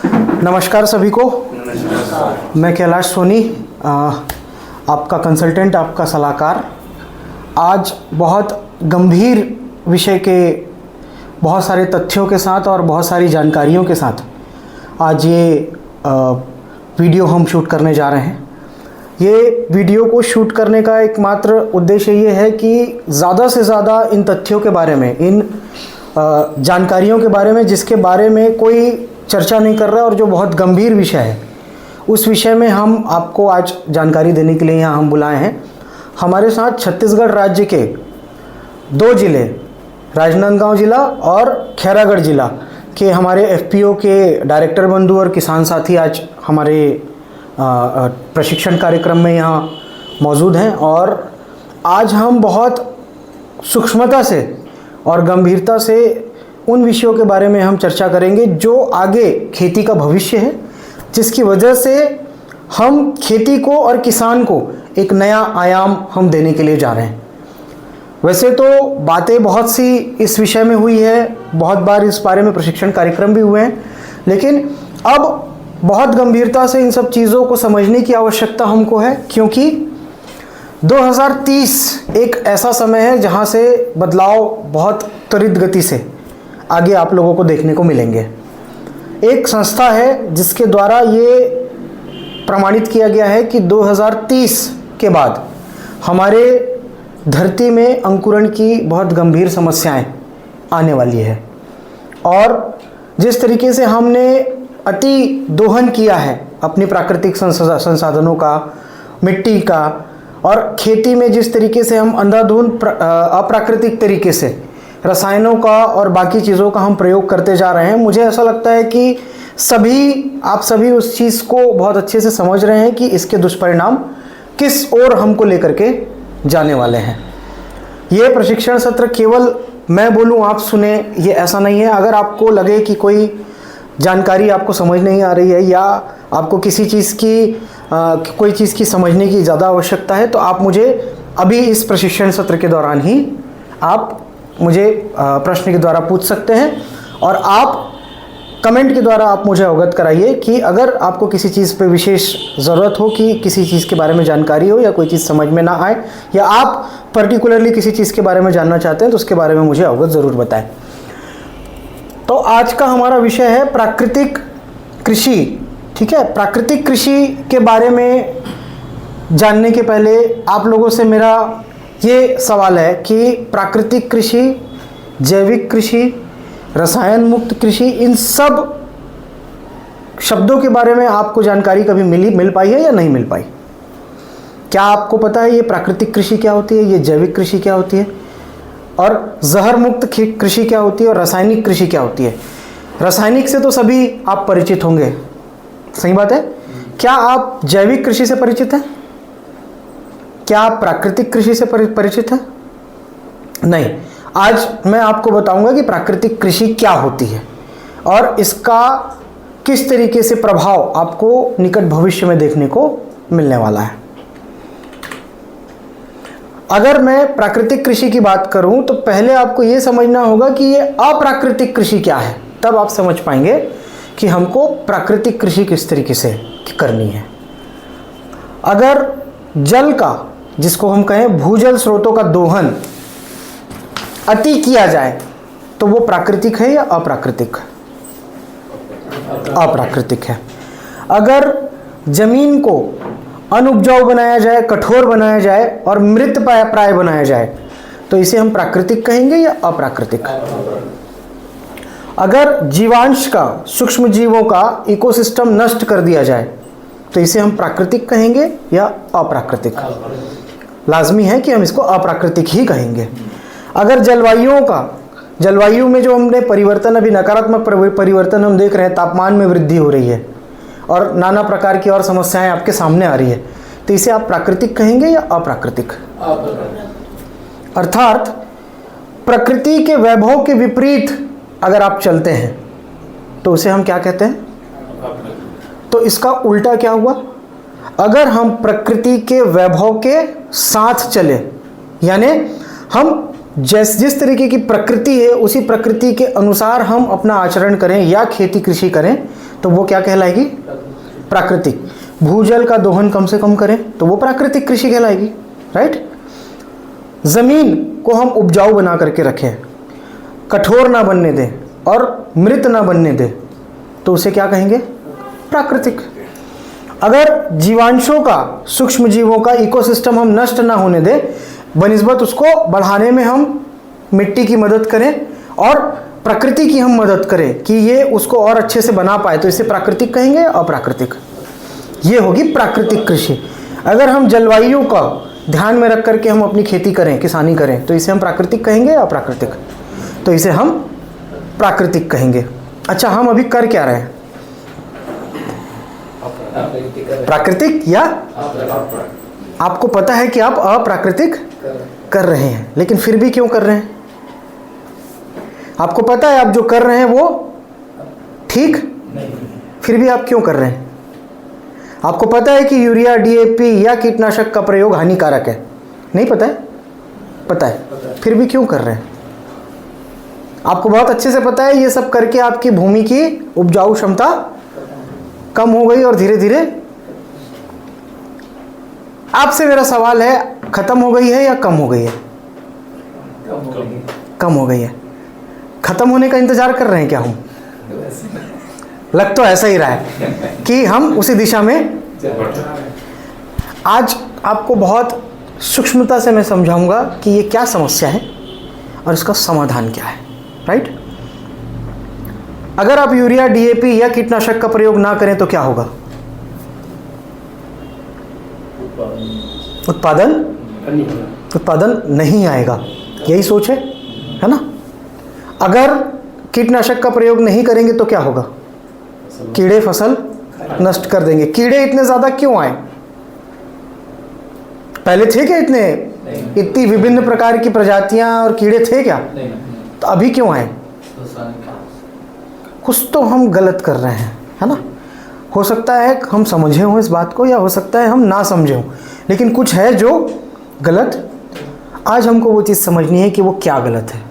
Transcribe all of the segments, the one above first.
नमस्कार सभी को। मैं कैलाश सोनी, आपका कंसल्टेंट, आपका सलाहकार। आज बहुत गंभीर विषय के बहुत सारे तथ्यों के साथ और बहुत सारी जानकारियों के साथ आज ये वीडियो हम शूट करने जा रहे हैं। ये वीडियो को शूट करने का एकमात्र उद्देश्य ये है कि ज़्यादा से ज़्यादा इन तथ्यों के बारे में, इन जानकारियों के बारे में जिसके बारे में कोई चर्चा नहीं कर रहा है और जो बहुत गंभीर विषय है, उस विषय में हम आपको आज जानकारी देने के लिए यहाँ हम बुलाए हैं। हमारे साथ छत्तीसगढ़ राज्य के 2 ज़िले, राजनांदगांव ज़िला और खैरागढ़ ज़िला के हमारे एफपीओ के डायरेक्टर बंधु और किसान साथी आज हमारे प्रशिक्षण कार्यक्रम में यहाँ मौजूद हैं। और आज हम बहुत सूक्ष्मता से और गंभीरता से उन विषयों के बारे में हम चर्चा करेंगे जो आगे खेती का भविष्य है, जिसकी वजह से हम खेती को और किसान को एक नया आयाम हम देने के लिए जा रहे हैं। वैसे तो बातें बहुत सी इस विषय में हुई है, बहुत बार इस बारे में प्रशिक्षण कार्यक्रम भी हुए हैं, लेकिन अब बहुत गंभीरता से इन सब चीज़ों को समझने की आवश्यकता हमको है, क्योंकि 2030 एक ऐसा समय है जहां से बदलाव बहुत त्वरित गति से आगे आप लोगों को देखने को मिलेंगे। एक संस्था है जिसके द्वारा ये प्रमाणित किया गया है कि 2030 के बाद हमारे धरती में अंकुरण की बहुत गंभीर समस्याएं आने वाली है। और जिस तरीके से हमने अति दोहन किया है अपनी प्राकृतिक संसाधनों का, मिट्टी का, और खेती में जिस तरीके से हम अंधाधुंध अप्राकृतिक तरीके से रसायनों का और बाकी चीज़ों का हम प्रयोग करते जा रहे हैं, मुझे ऐसा लगता है कि आप सभी उस चीज़ को बहुत अच्छे से समझ रहे हैं कि इसके दुष्परिणाम किस ओर हमको लेकर के जाने वाले हैं। ये प्रशिक्षण सत्र केवल मैं बोलूं आप सुने, ये ऐसा नहीं है। अगर आपको लगे कि कोई जानकारी आपको समझ नहीं आ रही है या आपको किसी चीज़ की कोई चीज़ की समझने की ज़्यादा आवश्यकता है, तो आप मुझे अभी इस प्रशिक्षण सत्र के दौरान ही आप मुझे प्रश्न के द्वारा पूछ सकते हैं, और आप कमेंट के द्वारा आप मुझे अवगत कराइए कि अगर आपको किसी चीज़ पे विशेष ज़रूरत हो, कि किसी चीज़ के बारे में जानकारी हो या कोई चीज़ समझ में ना आए, या आप पर्टिकुलरली किसी चीज़ के बारे में जानना चाहते हैं, तो उसके बारे में मुझे अवगत ज़रूर बताएं। तो आज का हमारा विषय है प्राकृतिक कृषि। ठीक है, प्राकृतिक कृषि के बारे में जानने के पहले आप लोगों से मेरा ये सवाल है कि प्राकृतिक कृषि, जैविक कृषि, रसायन मुक्त कृषि, इन सब शब्दों के बारे में आपको जानकारी कभी मिल पाई है या नहीं मिल पाई? क्या आपको पता है ये प्राकृतिक कृषि क्या होती है, ये जैविक कृषि क्या होती है, और जहर मुक्त कृषि क्या होती है, और रासायनिक कृषि क्या होती है? रासायनिक से तो सभी आप परिचित होंगे, सही बात है। क्या आप जैविक कृषि से परिचित हैं? क्या आप प्राकृतिक कृषि से परिचित हैं? नहीं। आज मैं आपको बताऊंगा कि प्राकृतिक कृषि क्या होती है और इसका किस तरीके से प्रभाव आपको निकट भविष्य में देखने को मिलने वाला है। अगर मैं प्राकृतिक कृषि की बात करूं तो पहले आपको यह समझना होगा कि ये अप्राकृतिक कृषि क्या है, तब आप समझ पाएंगे कि हमको प्राकृतिक कृषि किस तरीके से करनी है। अगर जल का, जिसको हम कहें भूजल स्रोतों का दोहन अति किया जाए, तो वो प्राकृतिक है या अप्राकृतिक? अप्राकृतिक है। अगर जमीन को अनुपजाऊ बनाया जाए, कठोर बनाया जाए और मृत प्राय बनाया जाए, तो इसे हम प्राकृतिक कहेंगे या अप्राकृतिक? अगर जीवांश का, सूक्ष्म जीवों का इकोसिस्टम नष्ट कर दिया जाए, तो इसे हम प्राकृतिक कहेंगे या अप्राकृतिक? लाजमी है कि हम इसको अप्राकृतिक ही कहेंगे। अगर जलवायु में जो हमने परिवर्तन, अभी नकारात्मक परिवर्तन हम देख रहे हैं, तापमान में वृद्धि हो रही है और नाना प्रकार की और समस्याएं आपके सामने आ रही है, तो इसे आप प्राकृतिक कहेंगे या अप्राकृतिक? अर्थात प्रकृति के वैभव के विपरीत अगर आप चलते हैं तो उसे हम क्या कहते हैं? तो इसका उल्टा क्या हुआ? अगर हम प्रकृति के वैभव के साथ चले, यानी हम जिस तरीके की प्रकृति है उसी प्रकृति के अनुसार हम अपना आचरण करें या खेती कृषि करें, तो वो क्या कहलाएगी? प्राकृतिक। भूजल का दोहन कम से कम करें तो वो प्राकृतिक कृषि कहलाएगी, राइट। जमीन को हम उपजाऊ बना करके रखें, कठोर ना बनने दें और मृत ना बनने दें, तो उसे क्या कहेंगे? प्राकृतिक। अगर जीवांशों का, सूक्ष्म जीवों का इकोसिस्टम हम नष्ट ना होने दें, बनिस्बत उसको बढ़ाने में हम मिट्टी की मदद करें और प्रकृति की हम मदद करें कि ये उसको और अच्छे से बना पाए, तो इसे प्राकृतिक कहेंगे, अप्राकृतिक। ये होगी प्राकृतिक कृषि। अगर हम जलवायु का ध्यान में रख करके हम अपनी खेती करें, किसानी करें, तो इसे हम प्राकृतिक कहेंगे, अप्राकृतिक? तो इसे हम प्राकृतिक कहेंगे। अच्छा, हम अभी कर क्या रहे हैं? प्राकृतिक या आपको पता है कि आप अप्राकृतिक कर रहे हैं, लेकिन फिर भी क्यों कर रहे हैं? आपको पता है आप जो कर रहे हैं वो ठीक, फिर भी आप क्यों कर रहे हैं? आपको पता है कि यूरिया, डीएपी या कीटनाशक का प्रयोग हानिकारक है, नहीं पता है? पता है, फिर भी क्यों कर रहे हैं? आपको बहुत अच्छे से पता है ये सब करके आपकी भूमि की उपजाऊ क्षमता कम हो गई और धीरे धीरे आपसे मेरा सवाल है, खत्म हो गई है या कम हो गई है? कम हो गई है। खत्म होने का इंतजार कर रहे हैं क्या हम? लग तो ऐसा ही रहा है कि हम उसी दिशा में। आज आपको बहुत सूक्ष्मता से मैं समझाऊंगा कि ये क्या समस्या है और इसका समाधान क्या है, राइट। अगर आप यूरिया, डीएपी या कीटनाशक का प्रयोग ना करें तो क्या होगा? उत्पादन नहीं आएगा, यही सोच है ना। अगर कीटनाशक का प्रयोग नहीं करेंगे तो क्या होगा? कीड़े फसल नष्ट कर देंगे। कीड़े इतने ज्यादा क्यों आए? पहले थे क्या इतने? इतनी विभिन्न प्रकार की प्रजातियां और कीड़े थे क्या? तो अभी क्यों आए? कुछ तो हम गलत कर रहे हैं, है ना। हो सकता है हम समझे हों इस बात को, या हो सकता है हम ना समझे हों, लेकिन कुछ है जो गलत। आज हमको वो चीज़ समझनी है कि वो क्या गलत है,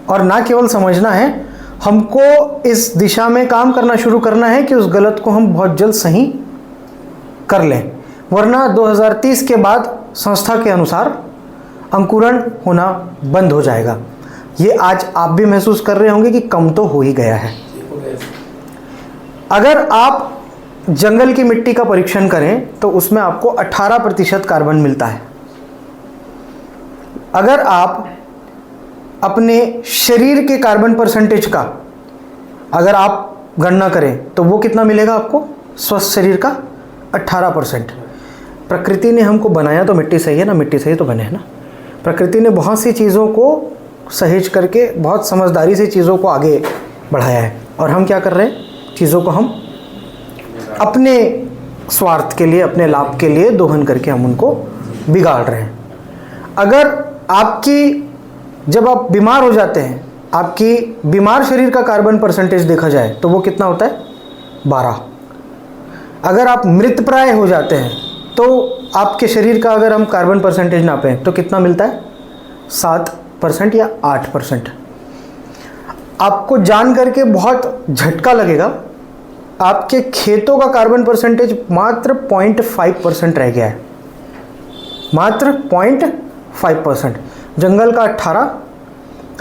और ना केवल समझना है, हमको इस दिशा में काम करना शुरू करना है कि उस गलत को हम बहुत जल्द सही कर लें, वरना 2030 के बाद संस्था के अनुसार अंकुरण होना बंद हो जाएगा। ये आज आप भी महसूस कर रहे होंगे कि कम तो हो ही गया है। अगर आप जंगल की मिट्टी का परीक्षण करें तो उसमें आपको 18% कार्बन मिलता है। अगर आप अपने शरीर के कार्बन परसेंटेज का अगर आप गणना करें तो वो कितना मिलेगा आपको? स्वस्थ शरीर का 18%। प्रकृति ने हमको बनाया तो मिट्टी सही है ना, मिट्टी सही तो बने, है ना। प्रकृति ने बहुत सी चीज़ों को सहेज करके बहुत समझदारी से चीज़ों को आगे बढ़ाया है, और हम क्या कर रहे हैं? चीज़ों को हम अपने स्वार्थ के लिए, अपने लाभ के लिए दोहन करके हम उनको बिगाड़ रहे हैं। अगर आपकी, जब आप बीमार हो जाते हैं, आपकी बीमार शरीर का कार्बन परसेंटेज देखा जाए तो वो कितना होता है? 12। अगर आप मृतप्राय हो जाते हैं तो आपके शरीर का अगर हम कार्बन परसेंटेज नापें तो कितना मिलता है? 7% या 8%। आपको जान करके बहुत झटका लगेगा, आपके खेतों का कार्बन परसेंटेज मात्र 0.5% रह गया है, मात्र 0.5%। जंगल का 18,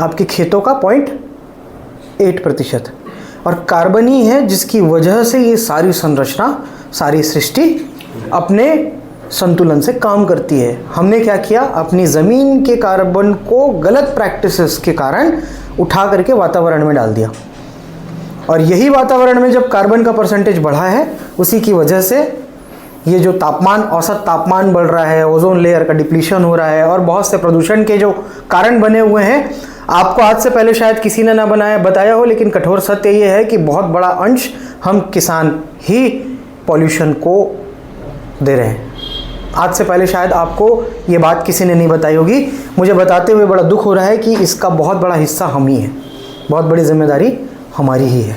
आपके खेतों का 0.8%। और कार्बन ही है जिसकी वजह से ये सारी संरचना, सारी सृष्टि अपने संतुलन से काम करती है। हमने क्या किया? अपनी ज़मीन के कार्बन को गलत प्रैक्टिसेस के कारण उठा करके वातावरण में डाल दिया, और यही वातावरण में जब कार्बन का परसेंटेज बढ़ा है, उसी की वजह से ये जो तापमान, औसत तापमान बढ़ रहा है, ओजोन लेयर का डिप्लीशन हो रहा है, और बहुत से प्रदूषण के जो कारण बने हुए हैं। आपको आज से पहले शायद किसी ने ना बताया हो, लेकिन कठोर सत्य ये है कि बहुत बड़ा अंश हम किसान ही पॉल्यूशन को दे रहे हैं। आज से पहले शायद आपको ये बात किसी ने नहीं बताई होगी। मुझे बताते हुए बड़ा दुख हो रहा है कि इसका बहुत बड़ा हिस्सा हम ही है, बहुत बड़ी जिम्मेदारी हमारी ही है।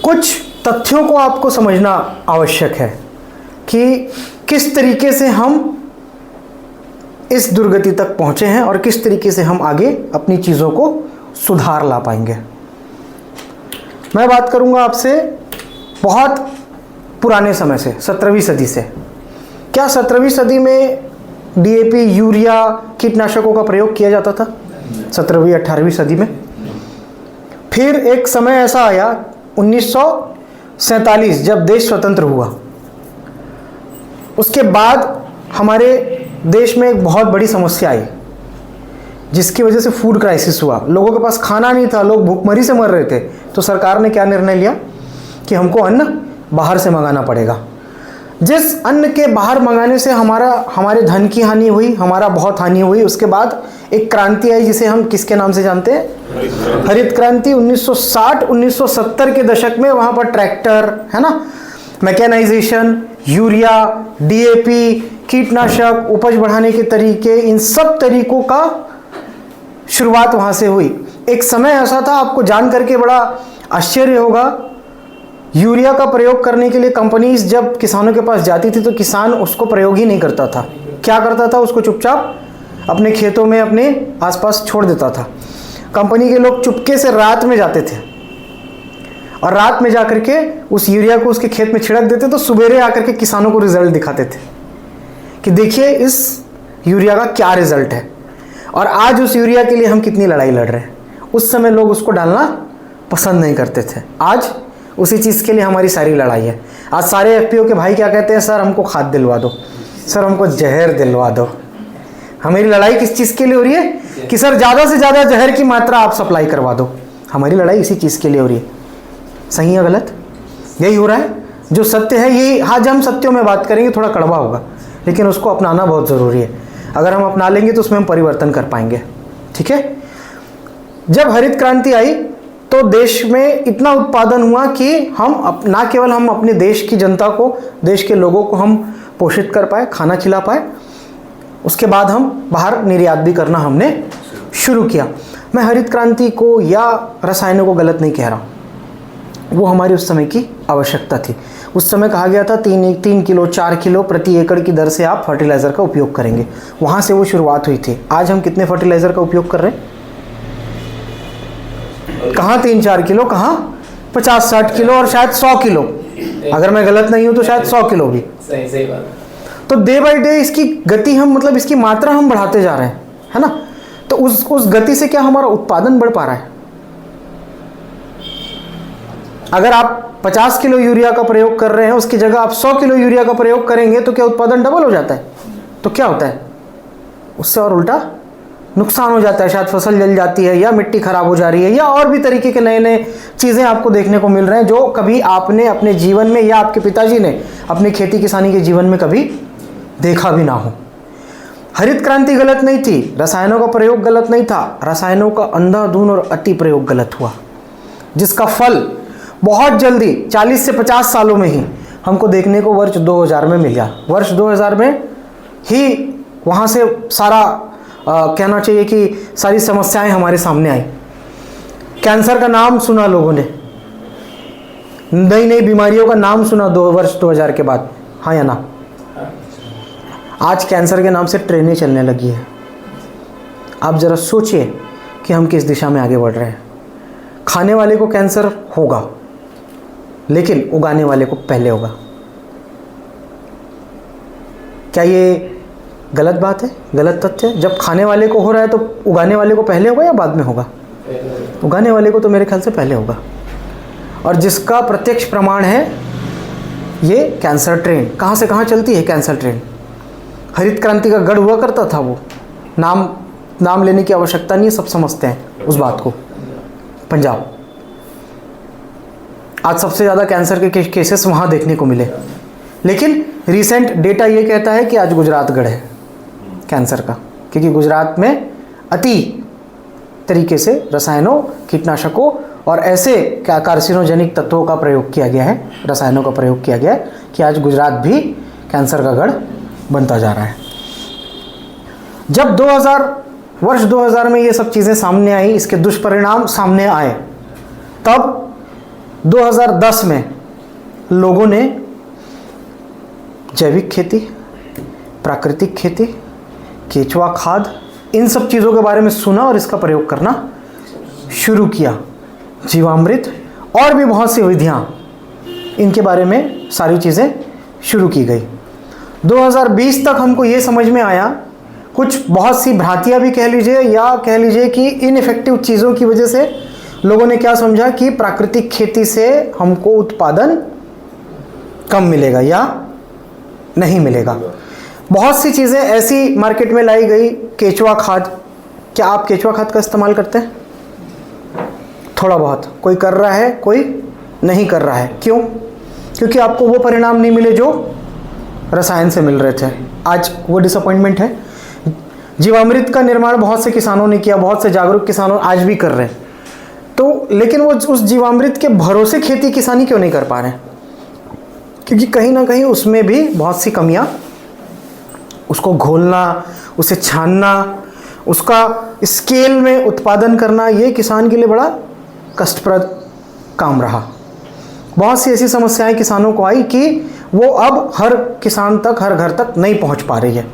कुछ तथ्यों को आपको समझना आवश्यक है कि किस तरीके से हम इस दुर्गति तक पहुंचे हैं और किस तरीके से हम आगे अपनी चीज़ों को सुधार ला पाएंगे। मैं बात करूंगा आपसे बहुत पुराने समय से, 17वीं सदी से। क्या 17वीं सदी में डीएपी, यूरिया, कीटनाशकों का प्रयोग किया जाता था? 17वीं 18वीं सदी में। फिर एक समय ऐसा आया 1947, जब देश स्वतंत्र हुआ। उसके बाद हमारे देश में एक बहुत बड़ी समस्या आई, जिसकी वजह से फूड क्राइसिस हुआ। लोगों के पास खाना नहीं था, लोग भूखमरी से मर रहे थे। तो सरकार ने क्या निर्णय लिया कि हमको अन्न बाहर से मंगाना पड़ेगा। जिस अन्न के बाहर मंगाने से हमारे धन की हानि हुई, हमारा बहुत हानि हुई। उसके बाद एक क्रांति आई जिसे हम किसके नाम से जानते हैं? हरित क्रांति। 1960-1970 के दशक में वहाँ पर ट्रैक्टर, है ना, मैकेनाइजेशन, यूरिया, डीएपी, कीटनाशक, उपज बढ़ाने के तरीके, इन सब तरीकों का शुरुआत वहाँ से हुई। एक समय ऐसा था, आपको जान करके बड़ा आश्चर्य होगा, यूरिया का प्रयोग करने के लिए कंपनीज जब किसानों के पास जाती थी तो किसान उसको प्रयोग ही नहीं करता था। क्या करता था? उसको चुपचाप अपने खेतों में, अपने आसपास छोड़ देता था। कंपनी के लोग चुपके से रात में जाते थे और रात में जाकर के उस यूरिया को उसके खेत में छिड़क देते, तो सवेरे आकर के किसानों को रिजल्ट दिखाते थे कि देखिए इस यूरिया का क्या रिजल्ट है। और आज उस यूरिया के लिए हम कितनी लड़ाई लड़ रहे हैं। उस समय लोग उसको डालना पसंद नहीं करते थे। आज उसी चीज़ के लिए हमारी सारी लड़ाई है। आज सारे एफपीओ के भाई क्या कहते हैं? सर हमको खाद दिलवा दो, सर हमको जहर दिलवा दो। हमारी लड़ाई किस चीज़ के लिए हो रही है? कि सर ज़्यादा से ज़्यादा जहर की मात्रा आप सप्लाई करवा दो। हमारी लड़ाई इसी चीज़ के लिए हो रही है। सही या गलत? यही हो रहा है। जो सत्य है यही। आज हम सत्यों में बात करेंगे, थोड़ा कड़वा होगा, लेकिन उसको अपनाना बहुत ज़रूरी है। अगर हम अपना लेंगे तो उसमें हम परिवर्तन कर पाएंगे। ठीक है। जब हरित क्रांति आई तो देश में इतना उत्पादन हुआ कि हम ना केवल हम अपने देश की जनता को, देश के लोगों को हम पोषित कर पाए, खाना खिला पाए, उसके बाद हम बाहर निर्यात भी करना हमने शुरू किया। मैं हरित क्रांति को या रसायनों को गलत नहीं कह रहा, वो हमारी उस समय की आवश्यकता थी। उस समय कहा गया था 3 किलो 4 किलो प्रति एकड़ की दर से आप फर्टिलाइज़र का उपयोग करेंगे। वहाँ से वो शुरुआत हुई थी। आज हम कितने फर्टिलाइज़र का उपयोग कर रहे हैं? कहाँ 3-4 किलो, कहाँ 50-60 किलो और शायद 100 किलो। अगर मैं गलत नहीं हूँ तो शायद 100 किलो भी। सही बात। तो डे बाय डे इसकी गति हम, मतलब इसकी मात्रा हम बढ़ाते जा रहे हैं, है ना। तो उस गति से क्या हमारा उत्पादन बढ़ पा रहा है? अगर आप 50 किलो यूरिया का प्रयोग कर रहे हैं, उसकी जगह आप 100 किलो यूरिया का प्रयोग करेंगे तो क्या उत्पादन डबल हो जाता है? तो क्या होता है? उससे और उल्टा नुकसान हो जाता है। शायद फसल जल जाती है, या मिट्टी खराब हो जा रही है, या और भी तरीके के नए नए चीज़ें आपको देखने को मिल रहे हैं जो कभी आपने अपने जीवन में या आपके पिताजी ने अपनी खेती किसानी के जीवन में कभी देखा भी ना हो। हरित क्रांति गलत नहीं थी, रसायनों का प्रयोग गलत नहीं था, रसायनों का अंधाधुंध और अति प्रयोग गलत हुआ, जिसका फल बहुत जल्दी 40 से 50 सालों में ही हमको देखने को वर्ष 2000 में मिल गया। वर्ष 2000 में ही वहाँ से सारा कहना चाहिए कि सारी समस्याएं हमारे सामने आई। कैंसर का नाम सुना लोगों ने, नई नई बीमारियों का नाम सुना वर्ष 2000 के बाद, हाँ या ना? आज कैंसर के नाम से ट्रेनें चलने लगी है। आप ज़रा सोचिए कि हम किस दिशा में आगे बढ़ रहे हैं। खाने वाले को कैंसर होगा, लेकिन उगाने वाले को पहले होगा। क्या ये गलत बात है? गलत तथ्य है? जब खाने वाले को हो रहा है तो उगाने वाले को पहले होगा या बाद में होगा? उगाने वाले को तो मेरे ख्याल से पहले होगा। और जिसका प्रत्यक्ष प्रमाण है ये कैंसर ट्रेन। कहाँ से कहाँ चलती है कैंसर ट्रेन? हरित क्रांति का गढ़ हुआ करता था वो। नाम लेने की आवश्यकता नहीं है, सब समझते हैं उस बात को। पंजाब। आज सबसे ज़्यादा कैंसर के केसेस वहाँ देखने को मिले, लेकिन रिसेंट डेटा ये कहता है कि आज गुजरात गढ़ है कैंसर का, क्योंकि गुजरात में अति तरीके से रसायनों, कीटनाशकों और ऐसे कार्सिनोजेनिक तत्वों का प्रयोग किया गया है, रसायनों का प्रयोग किया गया है कि आज गुजरात भी कैंसर का गढ़ बनता जा रहा है। जब वर्ष 2000 में ये सब चीज़ें सामने आई, इसके दुष्परिणाम सामने आए, तब 2010 में लोगों ने जैविक खेती, प्राकृतिक खेती, केचुआ खाद, इन सब चीज़ों के बारे में सुना और इसका प्रयोग करना शुरू किया। जीवामृत और भी बहुत सी विधियाँ, इनके बारे में सारी चीज़ें शुरू की गई। 2020 तक हमको ये समझ में आया, कुछ बहुत सी भ्रांतियाँ भी कह लीजिए या कह लीजिए कि इनइफेक्टिव चीज़ों की वजह से लोगों ने क्या समझा कि प्राकृतिक खेती से हमको उत्पादन कम मिलेगा या नहीं मिलेगा। बहुत सी चीज़ें ऐसी मार्केट में लाई गई, केचुआ खाद। क्या आप केचुआ खाद का इस्तेमाल करते हैं? थोड़ा बहुत, कोई कर रहा है, कोई नहीं कर रहा है। क्यों? क्योंकि आपको वो परिणाम नहीं मिले जो रसायन से मिल रहे थे। आज वो डिसअपॉइंटमेंट है। जीवामृत का निर्माण बहुत से किसानों ने किया, बहुत से जागरूक किसानों आज भी कर रहे हैं, तो लेकिन वो उस जीवामृत के भरोसे खेती किसानी क्यों नहीं कर पा रहे हैं? क्योंकि कहीं ना कहीं उसमें भी बहुत सी कमियां, उसको घोलना, उसे छानना, उसका स्केल में उत्पादन करना, ये किसान के लिए बड़ा कष्टप्रद काम रहा। बहुत सी ऐसी समस्याएं किसानों को आई कि वो अब हर किसान तक, हर घर तक नहीं पहुंच पा रही है।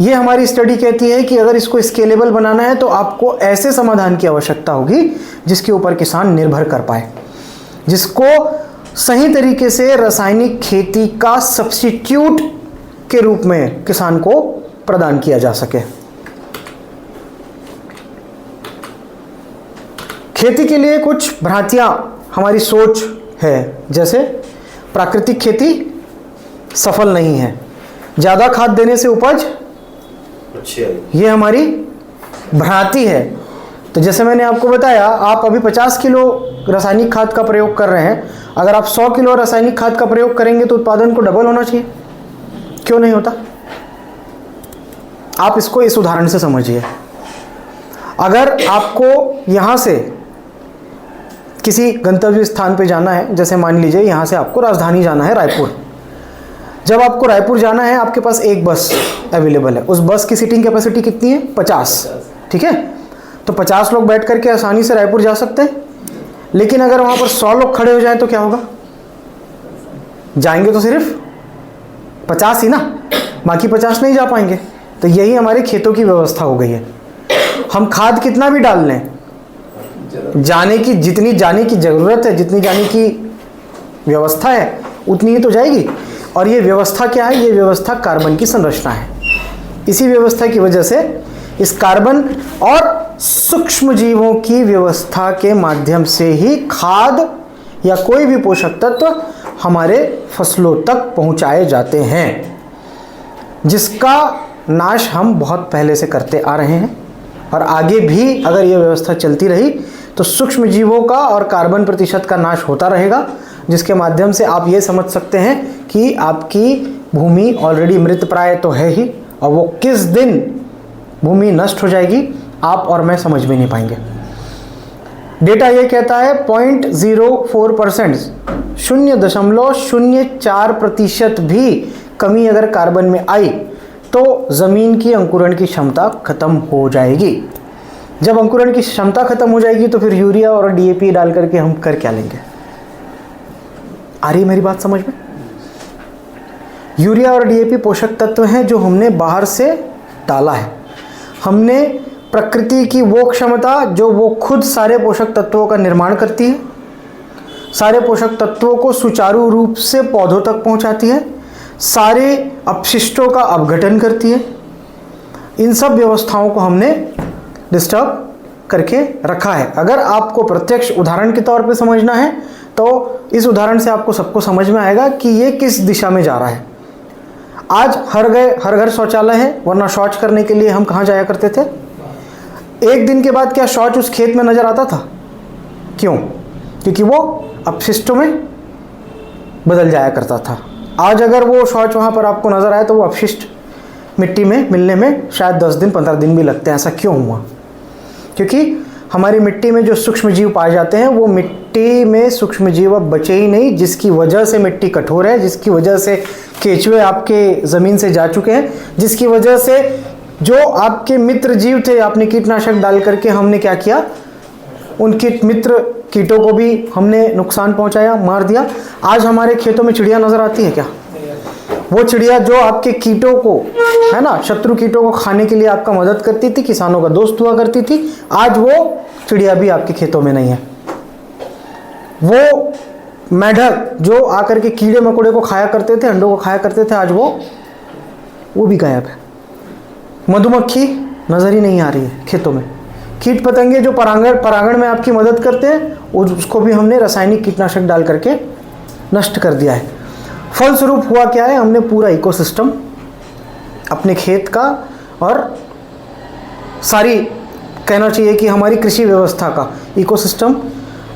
ये हमारी स्टडी कहती है कि अगर इसको स्केलेबल बनाना है तो आपको ऐसे समाधान की आवश्यकता होगी जिसके ऊपर किसान निर्भर कर पाए, जिसको सही तरीके से रासायनिक खेती का सब्स्टिट्यूट के रूप में किसान को प्रदान किया जा सके। खेती के लिए कुछ भ्रांतियां हमारी सोच है, जैसे प्राकृतिक खेती सफल नहीं है, ज़्यादा खाद देने से उपज अच्छी है, ये हमारी भ्रांति है। तो जैसे मैंने आपको बताया, आप अभी 50 किलो रासायनिक खाद का प्रयोग कर रहे हैं, अगर आप 100 किलो रासायनिक खाद का प्रयोग करेंगे तो उत्पादन को डबल होना चाहिए। क्यों नहीं होता? आप इसको इस उदाहरण से समझिए। अगर आपको यहाँ से किसी गंतव्य स्थान पे जाना है, जैसे मान लीजिए यहाँ से आपको राजधानी जाना है रायपुर। जब आपको रायपुर जाना है, आपके पास एक बस अवेलेबल है। उस बस की सीटिंग कैपेसिटी कितनी है? 50। ठीक है, तो 50 लोग बैठ करके आसानी से रायपुर जा सकते हैं। लेकिन अगर वहाँ पर 100 लोग खड़े हो जाएं तो क्या होगा? जाएंगे तो सिर्फ 50 ही ना, बाकी 50 नहीं जा पाएंगे। तो यही हमारे खेतों की व्यवस्था हो गई है। हम खाद कितना भी डाल लें, जितनी जाने की ज़रूरत है, जितनी जाने की व्यवस्था है, उतनी ही तो जाएगी। और ये व्यवस्था क्या है? ये व्यवस्था कार्बन की संरचना है। इसी व्यवस्था की वजह से इस कार्बन और सूक्ष्म जीवों की व्यवस्था के माध्यम से ही खाद या कोई भी पोषक तत्व हमारे फसलों तक पहुंचाए जाते हैं, जिसका नाश हम बहुत पहले से करते आ रहे हैं। और आगे भी अगर ये व्यवस्था चलती रही तो सूक्ष्म जीवों का और कार्बन प्रतिशत का नाश होता रहेगा, जिसके माध्यम से आप ये समझ सकते हैं कि आपकी भूमि ऑलरेडी मृतप्राय तो है ही, और वो किस दिन भूमि नष्ट हो जाएगी आप और मैं समझ भी नहीं पाएंगे। डेटा ये कहता है 0.04%, 0.04% भी कमी अगर कार्बन में आई तो ज़मीन की अंकुरण की क्षमता खत्म हो जाएगी। जब अंकुरण की क्षमता खत्म हो जाएगी तो फिर यूरिया और डीएपी डाल करके हम कर क्या लेंगे? आ रही मेरी बात समझ में? यूरिया और डीएपी पोषक तत्व हैं जो हमने बाहर से डाला है। हमने प्रकृति की वो क्षमता जो वो खुद सारे पोषक तत्वों का निर्माण करती है, सारे पोषक तत्वों को सुचारू रूप से पौधों तक पहुंचाती है, सारे अपशिष्टों का अपघटन करती है, इन सब व्यवस्थाओं को हमने डिस्टर्ब करके रखा है। अगर आपको प्रत्यक्ष उदाहरण के तौर पे समझना है तो इस उदाहरण से आपको सबको समझ में आएगा कि ये किस दिशा में जा रहा है। आज हर घर शौचालय है, वरना शौच करने के लिए हम कहाँ जाया करते थे? एक दिन के बाद क्या शौच उस खेत में नज़र आता था? क्यों? क्योंकि वो अपशिष्टों में बदल जाया करता था। आज अगर वो शौच वहाँ पर आपको नज़र आए तो वो अपशिष्ट मिट्टी में मिलने में शायद 10 दिन 15 दिन भी लगते हैं। ऐसा क्यों हुआ? क्योंकि हमारी मिट्टी में जो सूक्ष्म जीव पाए जाते हैं वो मिट्टी में सूक्ष्म जीव अब बचे ही नहीं, जिसकी वजह से मिट्टी कठोर है, जिसकी वजह से केचुए आपके ज़मीन से जा चुके हैं, जिसकी वजह से जो आपके मित्र जीव थे, आपने कीटनाशक डाल करके हमने क्या किया, उन मित्र कीटों को भी हमने नुकसान पहुंचाया, मार दिया। आज हमारे खेतों में चिड़िया नज़र आती है क्या? वो चिड़िया जो आपके कीटों को, है ना, शत्रु कीटों को खाने के लिए आपका मदद करती थी, किसानों का दोस्त हुआ करती थी, आज वो चिड़िया भी आपके खेतों में नहीं है। वो मेंढक जो आकर के कीड़े मकोड़े को खाया करते थे, अंडों को खाया करते थे, आज वो भी गायब है। मधुमक्खी नज़र ही नहीं आ रही है खेतों में। कीट पतंगे जो परागण में आपकी मदद करते हैं, उसको भी हमने रासायनिक कीटनाशक डाल करके नष्ट कर दिया है। फलस्वरूप हुआ क्या है, हमने पूरा इकोसिस्टम अपने खेत का और सारी, कहना चाहिए कि हमारी कृषि व्यवस्था का इकोसिस्टम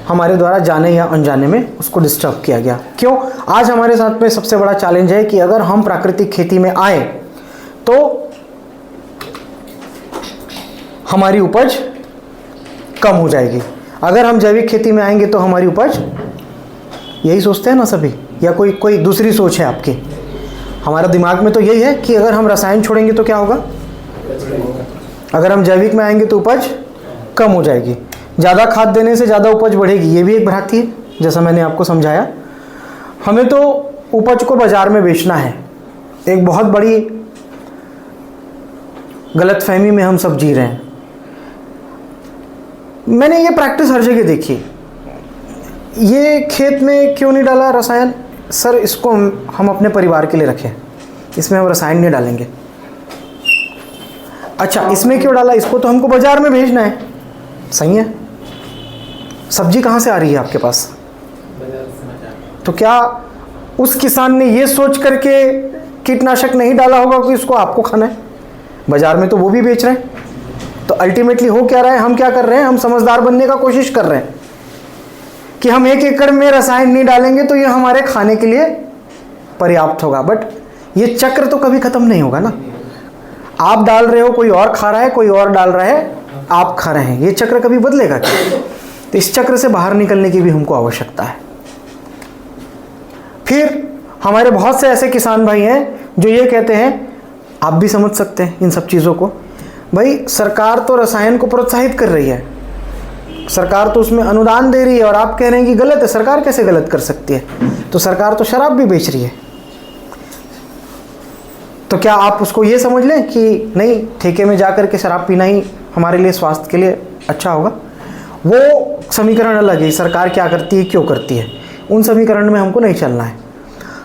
हमारे द्वारा जाने या अनजाने में उसको डिस्टर्ब किया गया। क्यों? आज हमारे साथ में सबसे बड़ा चैलेंज है कि अगर हम प्राकृतिक खेती में आए तो हमारी उपज कम हो जाएगी, अगर हम जैविक खेती में आएंगे तो हमारी उपज, यही सोचते हैं ना सभी, या कोई दूसरी सोच है आपकी? हमारा दिमाग में तो यही है कि अगर हम रसायन छोड़ेंगे तो क्या होगा, अगर हम जैविक में आएंगे तो उपज कम हो जाएगी, ज़्यादा खाद देने से ज़्यादा उपज बढ़ेगी। ये भी एक भ्रांति है, जैसा मैंने आपको समझाया। हमें तो उपज को बाजार में बेचना है। एक बहुत बड़ी गलतफहमी में हम सब जी रहे हैं। मैंने ये प्रैक्टिस हर जगह देखी। ये खेत में क्यों नहीं डाला रसायन? सर, इसको हम अपने परिवार के लिए रखें, इसमें हम रसायन नहीं डालेंगे। अच्छा, इसमें क्यों डाला? इसको तो हमको बाजार में भेजना है। सही है, सब्जी कहाँ से आ रही है आपके पास? तो क्या उस किसान ने ये सोच करके कीटनाशक नहीं डाला होगा कि इसको आपको खाना है? बाजार में तो वो भी बेच रहे हैं। तो अल्टीमेटली हो क्या रहा है, हम क्या कर रहे हैं, हम समझदार बनने का कोशिश कर रहे हैं कि हम 1 एकड़ में रसायन नहीं डालेंगे तो ये हमारे खाने के लिए पर्याप्त होगा। बट ये चक्र तो कभी खत्म नहीं होगा ना। आप डाल रहे हो, कोई और खा रहा है, कोई और डाल रहा है, आप खा रहे हैं, ये चक्र कभी बदलेगा क्या? तो इस चक्र से बाहर निकलने की भी हमको आवश्यकता है। फिर हमारे बहुत से ऐसे किसान भाई हैं जो ये कहते हैं, आप भी समझ सकते हैं इन सब चीज़ों को, भाई सरकार तो रसायन को प्रोत्साहित कर रही है, सरकार तो उसमें अनुदान दे रही है, और आप कह रहे हैं कि गलत है। सरकार कैसे गलत कर सकती है? तो सरकार तो शराब भी बेच रही है। तो क्या आप उसको ये समझ लें कि नहीं, ठेके में जाकर के शराब पीना ही हमारे लिए, स्वास्थ्य के लिए अच्छा होगा? वो समीकरण अलग है, सरकार क्या करती है, क्यों करती है, उन समीकरण में हमको नहीं चलना है।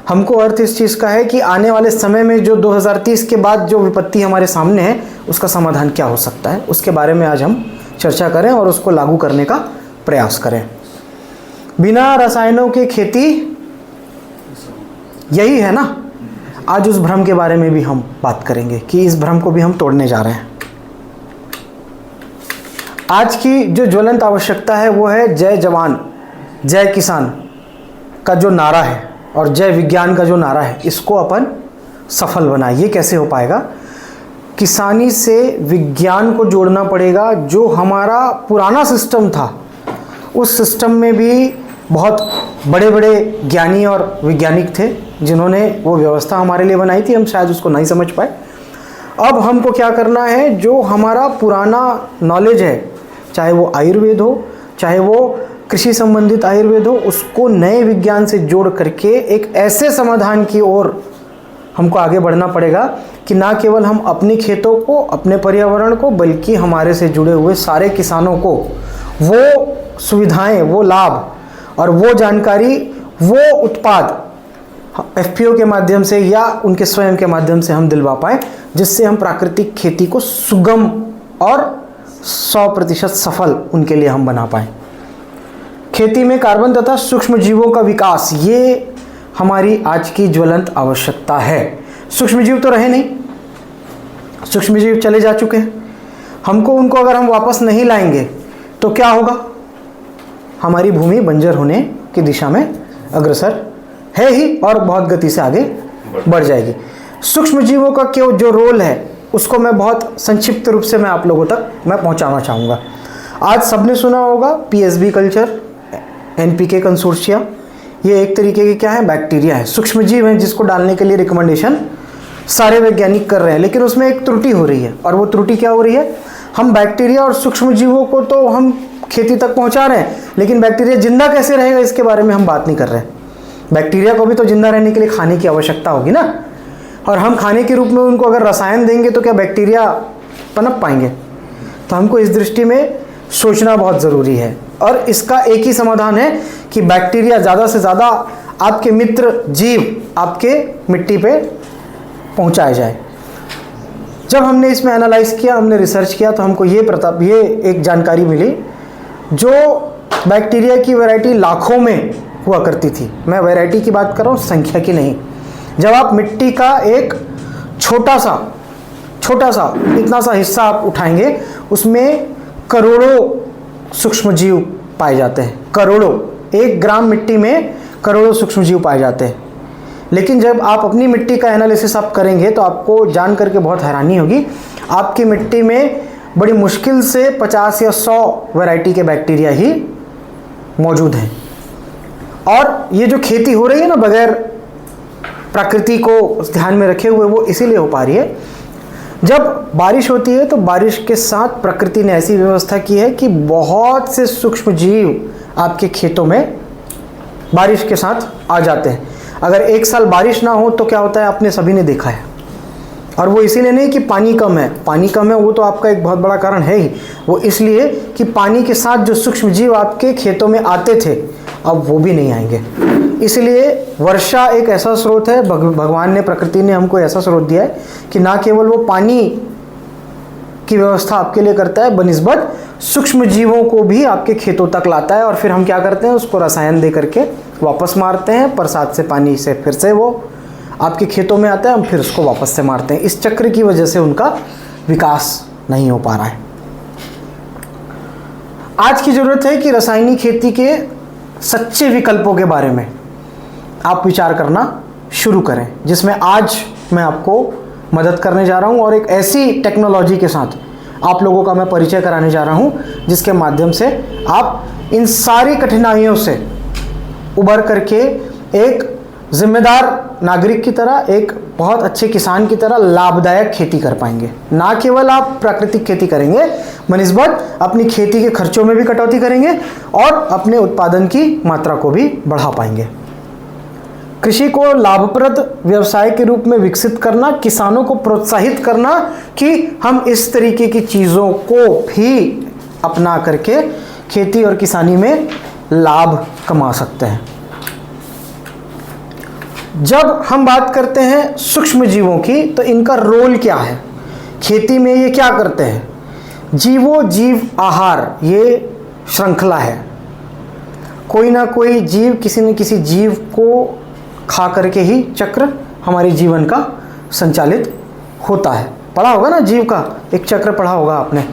हमको अर्थ इस चीज़ का है कि आने वाले समय में जो 2030 के बाद जो विपत्ति हमारे सामने है, उसका समाधान क्या हो सकता है, उसके बारे में आज हम चर्चा करें और उसको लागू करने का प्रयास करें। बिना रसायनों की खेती, यही है ना। आज उस भ्रम के बारे में भी हम बात करेंगे कि इस भ्रम को भी हम तोड़ने जा रहे हैं। आज की जो ज्वलंत आवश्यकता है वो है जय जवान जय किसान का जो नारा है और जय विज्ञान का जो नारा है, इसको अपन सफल बनाए। ये कैसे हो पाएगा? किसानी से विज्ञान को जोड़ना पड़ेगा। जो हमारा पुराना सिस्टम था, उस सिस्टम में भी बहुत बड़े बड़े ज्ञानी और वैज्ञानिक थे जिन्होंने वो व्यवस्था हमारे लिए बनाई थी, हम शायद उसको नहीं समझ पाए। अब हमको क्या करना है, जो हमारा पुराना नॉलेज है, चाहे वो आयुर्वेद हो, चाहे वो कृषि संबंधित आयुर्वेद हो, उसको नए विज्ञान से जोड़ करके एक ऐसे समाधान की ओर हमको आगे बढ़ना पड़ेगा कि ना केवल हम अपने खेतों को, अपने पर्यावरण को, बल्कि हमारे से जुड़े हुए सारे किसानों को वो सुविधाएं, वो लाभ और वो जानकारी, वो उत्पाद FPO के माध्यम से या उनके स्वयं के माध्यम से हम दिलवा पाएँ, जिससे हम प्राकृतिक खेती को सुगम और 100% सफल उनके लिए हम बना पाएँ। खेती में कार्बन तथा सूक्ष्म जीवों का विकास, ये हमारी आज की ज्वलंत आवश्यकता है। सूक्ष्म जीव तो रहे नहीं, सूक्ष्म जीव चले जा चुके हैं। हमको उनको अगर हम वापस नहीं लाएंगे तो क्या होगा? हमारी भूमि बंजर होने की दिशा में अग्रसर है ही और बहुत गति से आगे बढ़ जाएगी। सूक्ष्म जीवों का क्यों जो रोल है, उसको मैं बहुत संक्षिप्त रूप से मैं आप लोगों तक मैं पहुंचाना चाहूँगा। आज सबने सुना होगा PSB कल्चर, NPK कंसोर्शिया, ये एक तरीके के क्या है, बैक्टीरिया है, सूक्ष्म जीव हैं, जिसको डालने के लिए रिकमेंडेशन सारे वैज्ञानिक कर रहे हैं। लेकिन उसमें एक त्रुटि हो रही है, और वो त्रुटि क्या हो रही है? हम बैक्टीरिया और सूक्ष्म जीवों को तो हम खेती तक पहुंचा रहे हैं, लेकिन बैक्टीरिया जिंदा कैसे रहेगा इसके बारे में हम बात नहीं कर रहे हैं। बैक्टीरिया को भी तो जिंदा रहने के लिए खाने की आवश्यकता होगी ना, और हम खाने के रूप में उनको अगर रसायन देंगे तो क्या बैक्टीरिया पनप पाएंगे? तो हमको इस दृष्टि में सोचना बहुत ज़रूरी है। और इसका एक ही समाधान है कि बैक्टीरिया ज़्यादा से ज़्यादा आपके मित्र जीव आपके मिट्टी पे पहुंचाया जाए। जब हमने इसमें एनालाइज किया, हमने रिसर्च किया, तो हमको ये एक जानकारी मिली, जो बैक्टीरिया की वैरायटी लाखों में हुआ करती थी। मैं वैरायटी की बात कर रहा हूँ, संख्या की नहीं। जब आप मिट्टी का एक छोटा सा इतना सा हिस्सा आप उठाएंगे, उसमें करोड़ों सूक्ष्म जीव पाए जाते हैं। करोड़ों, 1 ग्राम मिट्टी में करोड़ों सूक्ष्म जीव पाए जाते हैं। लेकिन जब आप अपनी मिट्टी का एनालिसिस आप करेंगे तो आपको जान करके बहुत हैरानी होगी। आपकी मिट्टी में बड़ी मुश्किल से 50 या 100 वैरायटी के बैक्टीरिया ही मौजूद हैं। और ये जो खेती हो रही है ना बगैर प्रकृति को ध्यान में रखे हुए, वो इसीलिए हो पा रही है। जब बारिश होती है तो बारिश के साथ प्रकृति ने ऐसी व्यवस्था की है कि बहुत से सूक्ष्म जीव आपके खेतों में बारिश के साथ आ जाते हैं। अगर एक साल बारिश ना हो तो क्या होता है, आपने सभी ने देखा है। और वो इसीलिए नहीं कि पानी कम है, वो तो आपका एक बहुत बड़ा कारण है ही। वो इसलिए कि पानी के साथ जो सूक्ष्म जीव आपके खेतों में आते थे, अब वो भी नहीं आएंगे। इसलिए वर्षा एक ऐसा स्रोत है, भगवान ने, प्रकृति ने हमको ऐसा स्रोत दिया है कि ना केवल वो पानी की व्यवस्था आपके लिए करता है, बनिस्बत सूक्ष्म जीवों को भी आपके खेतों तक लाता है। और फिर हम क्या करते हैं, उसको रसायन दे करके वापस मारते हैं। बरसात से पानी से फिर से वो आपके खेतों में आता है, हम फिर उसको वापस से मारते हैं। इस चक्र की वजह से उनका विकास नहीं हो पा रहा है। आज की जरूरत है कि रासायनिक खेती के सच्चे विकल्पों के बारे में आप विचार करना शुरू करें, जिसमें आज मैं आपको मदद करने जा रहा हूं। और एक ऐसी टेक्नोलॉजी के साथ आप लोगों का मैं परिचय कराने जा रहा हूं, जिसके माध्यम से आप इन सारी कठिनाइयों से उबर करके एक जिम्मेदार नागरिक की तरह, एक बहुत अच्छे किसान की तरह लाभदायक खेती कर पाएंगे। ना केवल आप प्राकृतिक खेती करेंगे, बनिस्बत अपनी खेती के खर्चों में भी कटौती करेंगे और अपने उत्पादन की मात्रा को भी बढ़ा पाएंगे। कृषि को लाभप्रद व्यवसाय के रूप में विकसित करना, किसानों को प्रोत्साहित करना कि हम इस तरीके की चीज़ों को भी अपना करके खेती और किसानी में लाभ कमा सकते हैं। जब हम बात करते हैं सूक्ष्म जीवों की, तो इनका रोल क्या है खेती में, ये क्या करते हैं? जीवो जीव आहार, ये श्रृंखला है। कोई ना कोई जीव किसी न किसी जीव को खा करके ही चक्र हमारे जीवन का संचालित होता है। पढ़ा होगा ना, जीव का एक चक्र पढ़ा होगा आपने,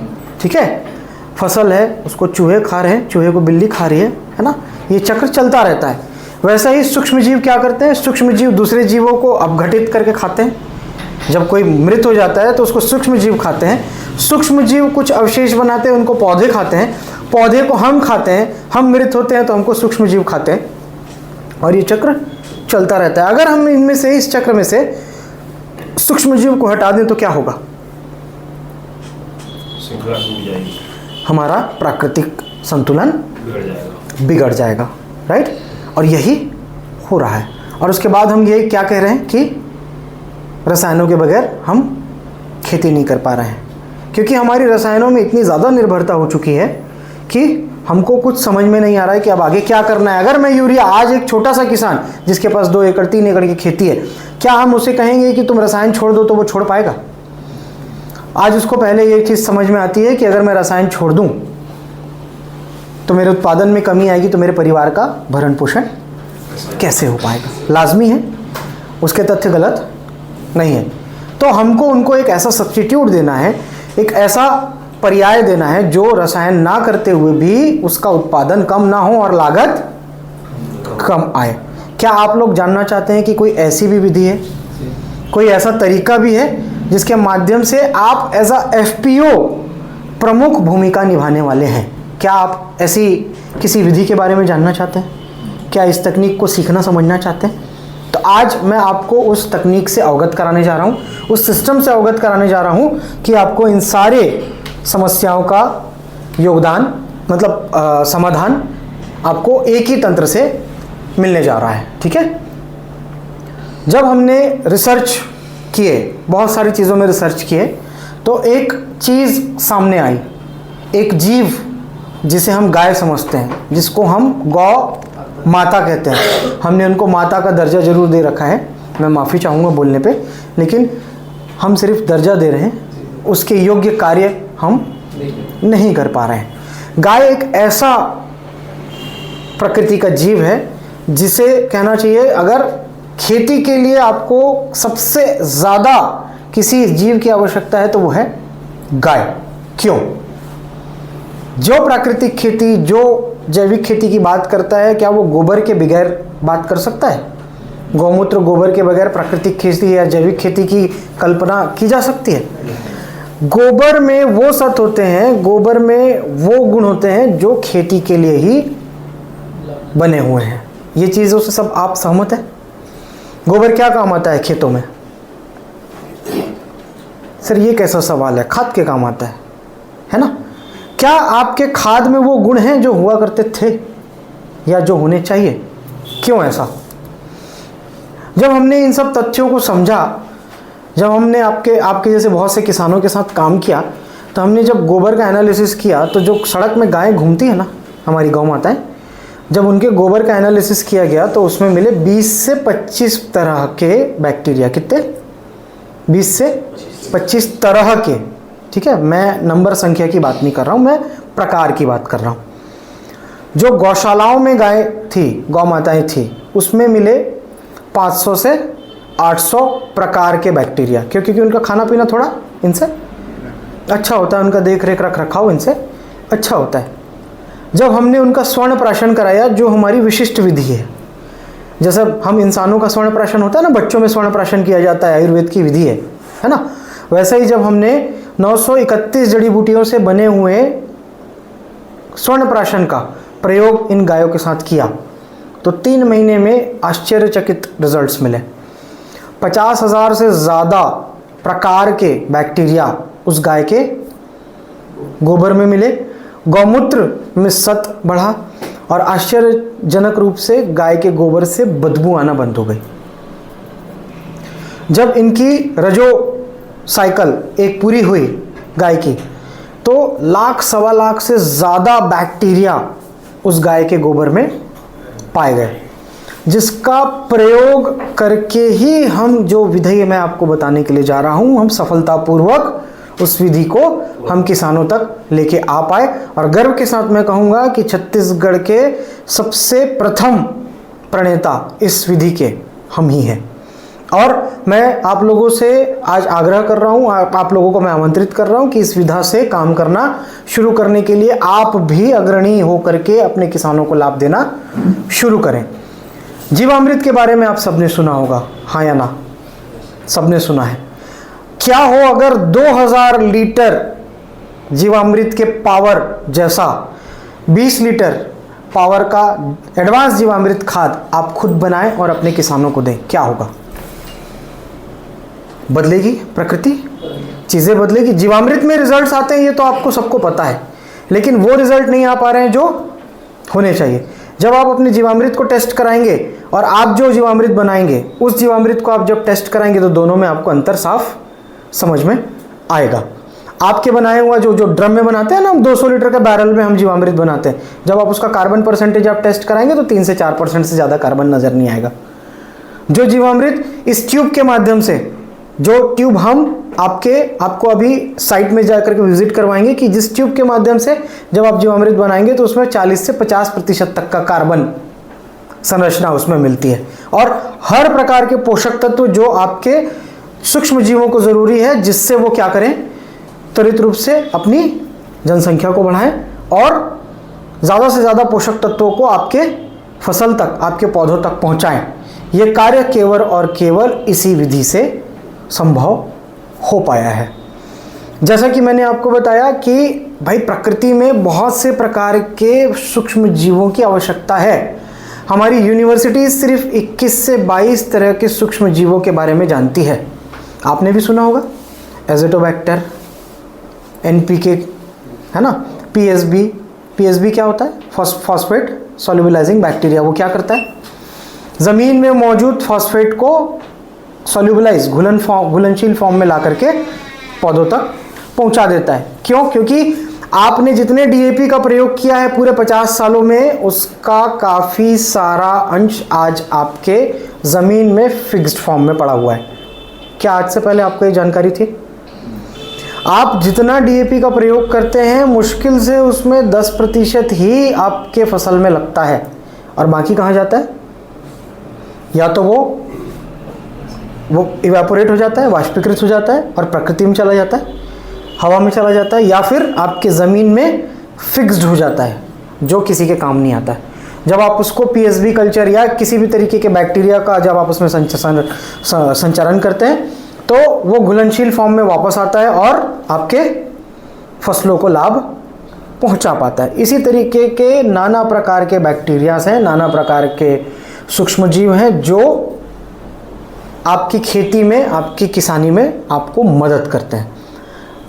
ठीक है। फसल है, उसको चूहे खा रहे हैं, चूहे को बिल्ली खा रही है ना, ये चक्र चलता रहता है। वैसा ही सूक्ष्म जीव क्या करते हैं, सूक्ष्म जीव दूसरे जीवों को अपघटित करके खाते हैं। जब कोई मृत हो जाता है तो उसको सूक्ष्म जीव खाते हैं। सूक्ष्म जीव कुछ अवशेष बनाते हैं, उनको पौधे खाते हैं। पौधे को हम खाते हैं, हम मृत होते हैं तो हमको सूक्ष्म जीव खाते हैं, और ये चक्र चलता रहता है। अगर हम इनमें से, इस चक्र में से सूक्ष्म जीव को हटा दें तो क्या होगा? हमारा प्राकृतिक संतुलन बिगड़ जाएगा, राइट। और यही हो रहा है। और उसके बाद हम ये क्या कह रहे हैं कि रसायनों के बगैर हम खेती नहीं कर पा रहे हैं, क्योंकि हमारी रसायनों में इतनी ज़्यादा निर्भरता हो चुकी है कि हमको कुछ समझ में नहीं आ रहा है कि अब आगे क्या करना है। अगर मैं यूरिया, आज एक छोटा सा किसान जिसके पास 2 एकड़ 3 एकड़ की खेती है, क्या हम उसे कहेंगे कि तुम रसायन छोड़ दो तो वो छोड़ पाएगा? आज उसको पहले ये चीज़ समझ में आती है कि अगर मैं रसायन छोड़ दूं तो मेरे उत्पादन में कमी आएगी, तो मेरे परिवार का भरण पोषण कैसे हो पाएगा? लाजमी है, उसके तथ्य गलत नहीं है। तो हमको उनको एक ऐसा सब्स्टिट्यूट देना है, एक ऐसा पर्याय देना है जो रसायन ना करते हुए भी उसका उत्पादन कम ना हो और लागत कम आए। क्या आप लोग जानना चाहते हैं कि कोई ऐसी भी विधि है, कोई ऐसा तरीका भी है जिसके माध्यम से आप एज अ FPO प्रमुख भूमिका निभाने वाले हैं? क्या आप ऐसी किसी विधि के बारे में जानना चाहते हैं? क्या इस तकनीक को सीखना समझना चाहते हैं? तो आज मैं आपको उस तकनीक से अवगत कराने जा रहा हूँ, उस सिस्टम से अवगत कराने जा रहा हूँ कि आपको इन सारे समस्याओं का योगदान, मतलब समाधान आपको एक ही तंत्र से मिलने जा रहा है, ठीक है। जब हमने रिसर्च किए, बहुत सारी चीज़ों में रिसर्च किए, तो एक चीज़ सामने आई। एक जीव जिसे हम गाय समझते हैं, जिसको हम गौ माता कहते हैं, हमने उनको माता का दर्जा जरूर दे रखा है, मैं माफ़ी चाहूँगा बोलने पे, लेकिन हम सिर्फ दर्जा दे रहे हैं, उसके योग्य कार्य हम नहीं कर पा रहे हैं। गाय एक ऐसा प्रकृति का जीव है जिसे कहना चाहिए, अगर खेती के लिए आपको सबसे ज़्यादा किसी जीव की आवश्यकता है तो वो है गाय। क्यों? जो प्राकृतिक खेती, जो जैविक खेती की बात करता है, क्या वो गोबर के बगैर बात कर सकता है? गौमूत्र गोबर के बगैर प्राकृतिक खेती या जैविक खेती की कल्पना की जा सकती है? गोबर में वो सत्व होते हैं, गोबर में वो गुण होते हैं जो खेती के लिए ही बने हुए हैं। ये चीज़ों से सब आप सहमत हैं? गोबर क्या काम आता है खेतों में? सर ये कैसा सवाल है? खाद के काम आता है ना? क्या आपके खाद में वो गुण हैं जो हुआ करते थे या जो होने चाहिए? क्यों ऐसा? जब हमने इन सब तथ्यों को समझा, जब हमने आपके जैसे बहुत से किसानों के साथ काम किया, तो हमने जब गोबर का एनालिसिस किया, तो जो सड़क में गायें घूमती है ना, हमारी गौ माताएं, जब उनके गोबर का एनालिसिस किया गया तो उसमें मिले 20 से 25 तरह के बैक्टीरिया। कितने? 20 से 25 तरह के। ठीक है, मैं नंबर संख्या की बात नहीं कर रहा हूँ, मैं प्रकार की बात कर रहा हूँ। जो गौशालाओं में गाय थी, गौ माताएं थी, उसमें मिले 500 से 800 प्रकार के बैक्टीरिया। क्योंकि उनका खाना पीना थोड़ा इनसे अच्छा होता है, उनका देख रेख रख रखाव इनसे अच्छा होता है। जब हमने उनका स्वर्ण प्राशन कराया, जो हमारी विशिष्ट विधि है, जैसे हम इंसानों का स्वर्ण प्राशन होता है ना, बच्चों में स्वर्ण प्राशन किया जाता है, आयुर्वेद की विधि है ना, वैसे ही जब हमने 931 जड़ी बूटियों से बने हुए स्वर्ण प्राशन का प्रयोग इन गायों के साथ किया, तो 3 महीने में आश्चर्यचकित रिजल्ट्स मिले। 50,000 से ज़्यादा प्रकार के बैक्टीरिया उस गाय के गोबर में मिले, गौमूत्र में सत्व बढ़ा और आश्चर्यजनक रूप से गाय के गोबर से बदबू आना बंद हो गई। जब इनकी रजो साइकिल एक पूरी हुई गाय की, तो 1,00,000 सवा लाख से ज़्यादा बैक्टीरिया उस गाय के गोबर में पाए गए, जिसका प्रयोग करके ही हम जो विधि मैं आपको बताने के लिए जा रहा हूं, हम सफलतापूर्वक उस विधि को हम किसानों तक लेके आ पाए। और गर्व के साथ मैं कहूँगा कि छत्तीसगढ़ के सबसे प्रथम प्रणेता इस विधि के हम ही हैं। और मैं आप लोगों से आज आग्रह कर रहा हूँ, आप लोगों को मैं आमंत्रित कर रहा हूँ कि इस विधा से काम करना शुरू करने के लिए आप भी अग्रणी हो करके अपने किसानों को लाभ देना शुरू करें। जीवामृत के बारे में आप सबने सुना होगा, हाँ या ना? सबने सुना है। क्या हो अगर 2000 लीटर जीवामृत के पावर जैसा 20 लीटर पावर का एडवांस जीवामृत खाद आप खुद बनाएं और अपने किसानों को दें? क्या होगा? बदलेगी प्रकृति, चीज़ें बदलेगी। जीवामृत में रिजल्ट्स आते हैं, ये तो आपको सबको पता है, लेकिन वो रिजल्ट नहीं आ पा रहे हैं जो होने चाहिए। जब आप अपने जीवामृत को टेस्ट कराएंगे और आप जो जीवामृत बनाएंगे उस जीवामृत को आप जब टेस्ट कराएंगे, तो दोनों में आपको अंतर साफ समझ में आएगा। आपके बनाए हुआ जो ड्रम में बनाते हैं ना, 200 लीटर का बैरल में हम जीवामृत बनाते हैं, जब आप उसका कार्बन परसेंटेज आप टेस्ट कराएंगे तो 3 से 4% से ज़्यादा कार्बन नज़र नहीं आएगा। जो जीवामृत इस ट्यूब के माध्यम से, जो ट्यूब हम आपको अभी साइट में जाकर के विजिट करवाएंगे कि जिस ट्यूब के माध्यम से जब आप जीवामृत बनाएंगे तो उसमें 40 से 50% तक का कार्बन संरचना उसमें मिलती है, और हर प्रकार के पोषक तत्व जो आपके सूक्ष्म जीवों को ज़रूरी है, जिससे वो क्या करें, त्वरित रूप से अपनी जनसंख्या को बढ़ाएं और ज़्यादा से ज़्यादा पोषक तत्वों को आपके फसल तक, आपके पौधों तक पहुंचाएं। ये कार्य केवल और केवल इसी विधि से संभव हो पाया है। जैसा कि मैंने आपको बताया कि भाई प्रकृति में बहुत से प्रकार के सूक्ष्म जीवों की आवश्यकता है। हमारी यूनिवर्सिटी सिर्फ 21 से 22 तरह के सूक्ष्म जीवों के बारे में जानती है। आपने भी सुना होगा, एज़ोटोबैक्टर, एनपीके, है ना, पीएसबी क्या होता है? Phosphate solubilising bacteria. वो क्या करता है? ज़मीन में मौजूद फॉस्फेट को सॉल्युबलाइज, घुलनशील फॉर्म में ला करके पौधों तक पहुंचा देता है। क्यों? क्योंकि आपने जितने डीएपी का प्रयोग किया है पूरे 50 सालों में, उसका काफ़ी सारा अंश आज आपके ज़मीन में फिक्स्ड फॉर्म में पड़ा हुआ है। क्या आज से पहले आपको ये जानकारी थी? आप जितना डीएपी का प्रयोग करते हैं मुश्किल से उसमें 10% ही आपके फसल में लगता है, और बाकी कहाँ जाता है? या तो वो इवेपोरेट हो जाता है, वाष्पीकृत हो जाता है और प्रकृति में चला जाता है, हवा में चला जाता है, या फिर आपके ज़मीन में फिक्स्ड हो जाता है जो किसी के काम नहीं आता है। जब आप उसको पीएसबी कल्चर या किसी भी तरीके के बैक्टीरिया का जब आप उसमें संचरण करते हैं तो वो घुलनशील फॉर्म में वापस आता है और आपके फसलों को लाभ पहुंचा पाता है। इसी तरीके के नाना प्रकार के बैक्टीरियाज हैं, नाना प्रकार के सूक्ष्मजीव हैं जो आपकी खेती में, आपकी किसानी में आपको मदद करते हैं।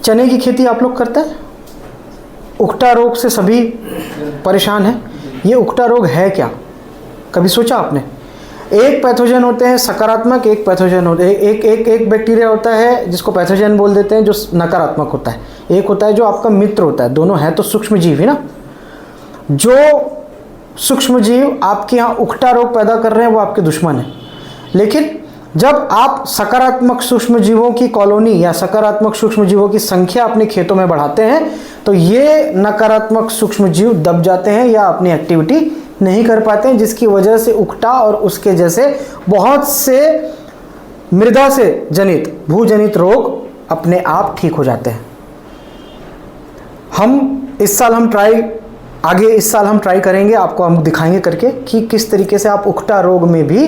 चने की खेती आप लोग करते हैं, उकटा रोग से सभी परेशान हैं। ये उकटा रोग है क्या, कभी सोचा आपने? एक पैथोजन होते हैं सकारात्मक, एक पैथोजन होते हैं, एक बैक्टीरिया होता है जिसको पैथोजन बोल देते हैं जो नकारात्मक होता है, एक होता है जो आपका मित्र होता है। दोनों है तो सूक्ष्म जीव ही ना। जो सूक्ष्म जीव आपके यहाँ उकटा रोग पैदा कर रहे हैं वो आपके दुश्मन है। लेकिन जब आप सकारात्मक सूक्ष्म जीवों की कॉलोनी या सकारात्मक सूक्ष्म जीवों की संख्या अपने खेतों में बढ़ाते हैं तो ये नकारात्मक सूक्ष्म जीव दब जाते हैं या अपनी एक्टिविटी नहीं कर पाते हैं, जिसकी वजह से उकटा और उसके जैसे बहुत से मृदा से जनित भूजनित रोग अपने आप ठीक हो जाते हैं। इस साल हम ट्राई करेंगे, आपको हम दिखाएंगे करके कि किस तरीके से आप उकटा रोग में भी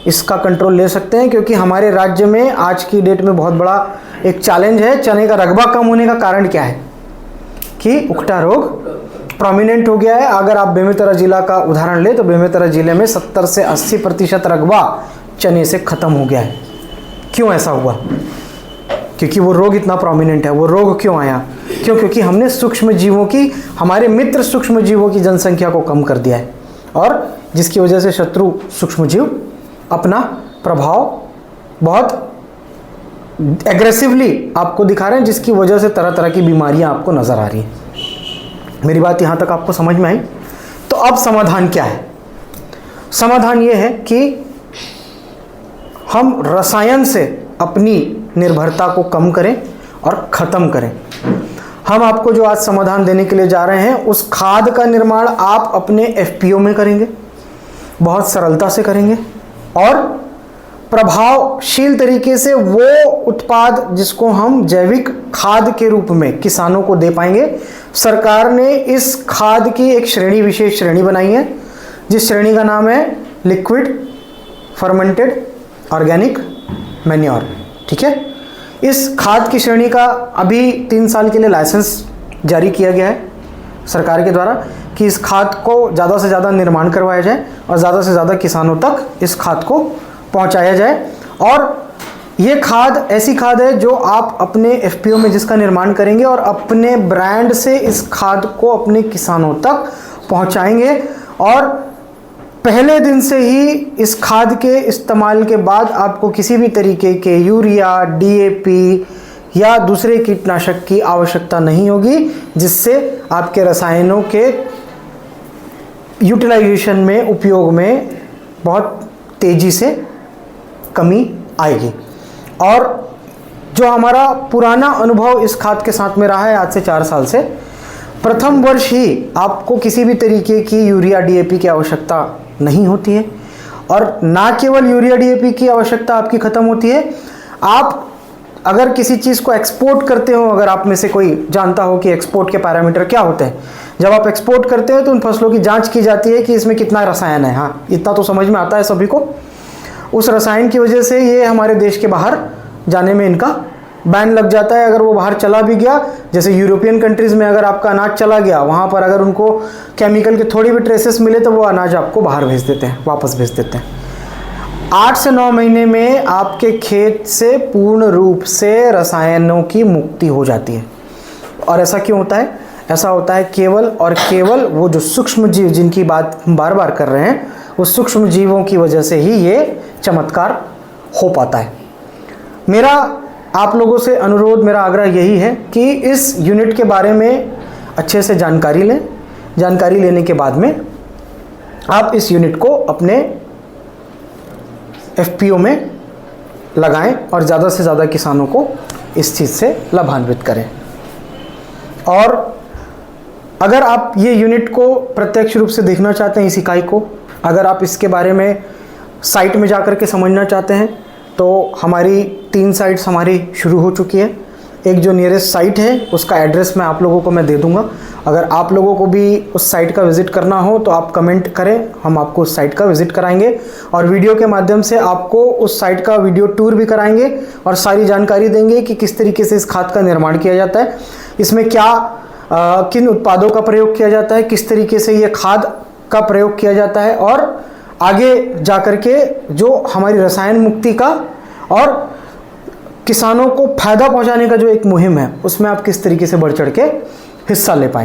इसका कंट्रोल ले सकते हैं। क्योंकि हमारे राज्य में आज की डेट में बहुत बड़ा एक चैलेंज है। चने का रकबा कम होने का कारण क्या है कि उकटा रोग प्रोमिनेंट हो गया है। अगर आप बेमेतरा जिला का उदाहरण ले तो बेमेतरा जिले में 70 से 80% रकबा चने से ख़त्म हो गया है। क्यों ऐसा हुआ? क्योंकि वो रोग इतना प्रोमिनेंट है। वो रोग क्यों आया? क्योंकि हमने सूक्ष्म जीवों की, हमारे मित्र सूक्ष्म जीवों की जनसंख्या को कम कर दिया है, और जिसकी वजह से शत्रु सूक्ष्म जीव अपना प्रभाव बहुत एग्रेसिवली आपको दिखा रहे हैं, जिसकी वजह से तरह तरह की बीमारियां आपको नज़र आ रही हैं। मेरी बात यहाँ तक आपको समझ में आई? तो अब समाधान क्या है? समाधान ये है कि हम रसायन से अपनी निर्भरता को कम करें और ख़त्म करें। हम आपको जो आज समाधान देने के लिए जा रहे हैं उस खाद का निर्माण आप अपने एफपीओ में करेंगे, बहुत सरलता से करेंगे और प्रभावशील तरीके से वो उत्पाद जिसको हम जैविक खाद के रूप में किसानों को दे पाएंगे। सरकार ने इस खाद की एक श्रेणी, विशेष श्रेणी बनाई है, जिस श्रेणी का नाम है लिक्विड फर्मेंटेड ऑर्गेनिक मैन्योर। ठीक है, इस खाद की श्रेणी का अभी 3 साल के लिए लाइसेंस जारी किया गया है सरकार के द्वारा कि इस खाद को ज़्यादा से ज़्यादा निर्माण करवाया जाए और ज़्यादा से ज़्यादा किसानों तक इस खाद को पहुंचाया जाए। और ये खाद ऐसी खाद है जो आप अपने एफपीओ में जिसका निर्माण करेंगे और अपने ब्रांड से इस खाद को अपने किसानों तक पहुंचाएंगे। और पहले दिन से ही इस खाद के इस्तेमाल के बाद आपको किसी भी तरीके के यूरिया, डीएपी या दूसरे कीटनाशक की आवश्यकता नहीं होगी, जिससे आपके रसायनों के यूटिलाइजेशन में, उपयोग में बहुत तेज़ी से कमी आएगी। और जो हमारा पुराना अनुभव इस खाद के साथ में रहा है आज से 4 साल से, प्रथम वर्ष ही आपको किसी भी तरीके की यूरिया डीएपी की आवश्यकता नहीं होती है। और ना केवल यूरिया डीएपी की आवश्यकता आपकी ख़त्म होती है, आप अगर किसी चीज़ को एक्सपोर्ट करते हो, अगर आप में से कोई जानता हो कि एक्सपोर्ट के पैरामीटर क्या होते हैं, जब आप एक्सपोर्ट करते हो तो उन फसलों की जांच की जाती है कि इसमें कितना रसायन है। हाँ, इतना तो समझ में आता है सभी को। उस रसायन की वजह से ये हमारे देश के बाहर जाने में इनका बैन लग जाता है। अगर वो बाहर चला भी गया, जैसे यूरोपियन कंट्रीज़ में अगर आपका अनाज चला गया, वहाँ पर अगर उनको केमिकल के थोड़ी भी ट्रेसेस मिले तो वो अनाज आपको बाहर भेज देते हैं, वापस भेज देते हैं। 8 से 9 महीने में आपके खेत से पूर्ण रूप से रसायनों की मुक्ति हो जाती है। और ऐसा क्यों होता है? ऐसा होता है केवल और केवल वो जो सूक्ष्म जीव जिनकी बात हम बार बार कर रहे हैं, उस सूक्ष्म जीवों की वजह से ही ये चमत्कार हो पाता है। मेरा आप लोगों से अनुरोध, मेरा आग्रह यही है कि इस यूनिट के बारे में अच्छे से जानकारी लें। जानकारी लेने के बाद में आप इस यूनिट को अपने FPO में लगाएं और ज़्यादा से ज़्यादा किसानों को इस चीज़ से लाभान्वित करें। और अगर आप ये यूनिट को प्रत्यक्ष रूप से देखना चाहते हैं, इस इकाई को, अगर आप इसके बारे में साइट में जाकर के समझना चाहते हैं, तो हमारी 3 साइट्स हमारी शुरू हो चुकी है। एक जो नियरेस्ट साइट है उसका एड्रेस मैं आप लोगों को मैं दे दूंगा। अगर आप लोगों को भी उस साइट का विज़िट करना हो तो आप कमेंट करें, हम आपको उस साइट का विज़िट कराएंगे और वीडियो के माध्यम से आपको उस साइट का वीडियो टूर भी कराएंगे और सारी जानकारी देंगे कि किस तरीके से इस खाद का निर्माण किया जाता है, इसमें क्या किन उत्पादों का प्रयोग किया जाता है, किस तरीके से ये खाद का प्रयोग किया जाता है और आगे जाकर के जो हमारी रसायन मुक्ति का और किसानों को फायदा पहुंचाने का जो एक मुहिम है उसमें आप किस तरीके से बढ़ चढ़ के हिस्सा ले पाएंगे।